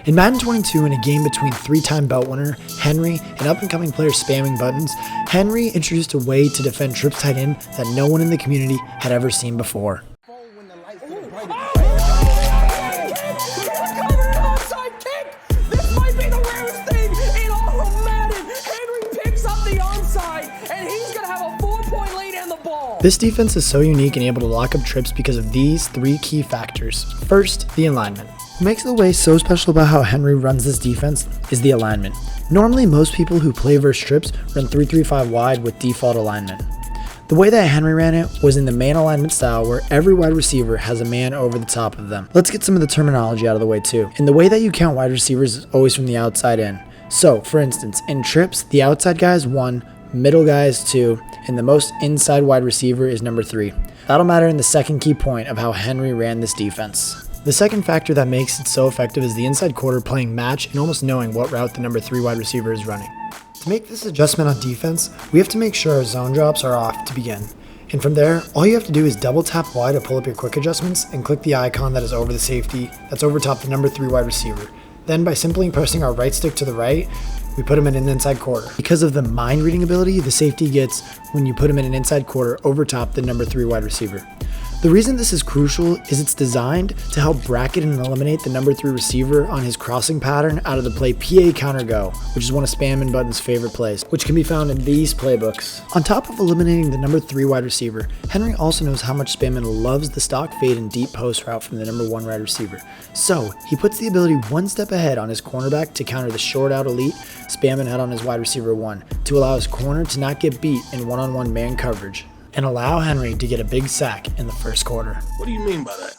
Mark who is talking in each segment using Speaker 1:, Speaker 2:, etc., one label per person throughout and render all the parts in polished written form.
Speaker 1: In Madden 22, in a game between three-time belt winner Henry and up-and-coming player spamming buttons, Henry introduced a way to defend trips tight end that no one in the community had ever seen before. This defense is so unique and able to lock up trips because of these three key factors. First, the alignment. What makes the way so special about how Henry runs this defense is the alignment. Normally, most people who play versus trips run 3-3-5 wide with default alignment. The way that Henry ran it was in the man alignment style where every wide receiver has a man over the top of them. Let's get some of the terminology out of the way too. And the way that you count wide receivers is always from the outside in. So, for instance, in trips, the outside guy is 1, middle guy is 2, and the most inside wide receiver is number 3. That'll matter in the second key point of how Henry ran this defense. The second factor that makes it so effective is the inside quarter playing match and almost knowing what route the number 3 wide receiver is running. To make this adjustment on defense, we have to make sure our zone drops are off to begin. And from there, all you have to do is double tap Y to pull up your quick adjustments and click the icon that is over the safety that's over top the number 3 wide receiver. Then by simply pressing our right stick to the right, we put him in an inside quarter. Because of the mind reading ability the safety gets when you put him in an inside quarter over top the number 3 wide receiver. The reason this is crucial is it's designed to help bracket and eliminate the number 3 receiver on his crossing pattern out of the play PA counter go, which is one of Spam and Button's favorite plays, which can be found in these playbooks. On top of eliminating the number 3 wide receiver, Henry also knows how much Spamman loves the stock fade and deep post route from the number 1 wide receiver. So he puts the ability one step ahead on his cornerback to counter the short out elite Spamman had on his wide receiver 1 to allow his corner to not get beat in one-on-one man coverage, and allow Henry to get a big sack in the first quarter.
Speaker 2: What do you mean by that?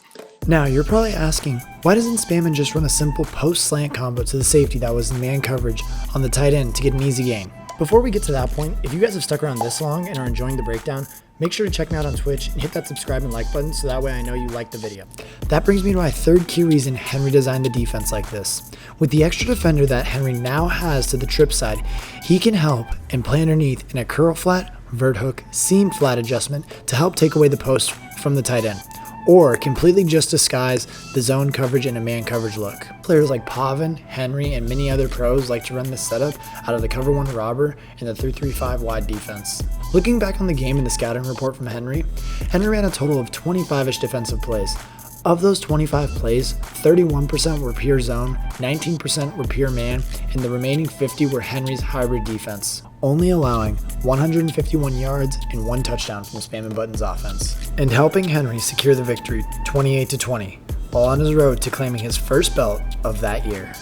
Speaker 1: Now, you're probably asking, why doesn't Spamman just run a simple post-slant combo to the safety that was in man coverage on the tight end to get an easy gain? Before we get to that point, if you guys have stuck around this long and are enjoying the breakdown, make sure to check me out on Twitch and hit that subscribe and like button so that way I know you liked the video. That brings me to my third key reason Henry designed a defense like this. With the extra defender that Henry now has to the trip side, he can help and play underneath in a curl flat, vert hook, seam flat adjustment to help take away the post from the tight end, or completely just disguise the zone coverage in a man coverage look. Players like Pavin, Henry, and many other pros like to run this setup out of the cover 1 robber and the 3-3-5 wide defense. Looking back on the game in the scouting report from Henry ran a total of 25-ish defensive plays. Of those 25 plays, 31% were pure zone, 19% were pure man, and the remaining 50 were Henry's hybrid defense, only allowing 151 yards and 1 touchdown from the Spam and Buttons offense, and helping Henry secure the victory 28-20, while on his road to claiming his first belt of that year.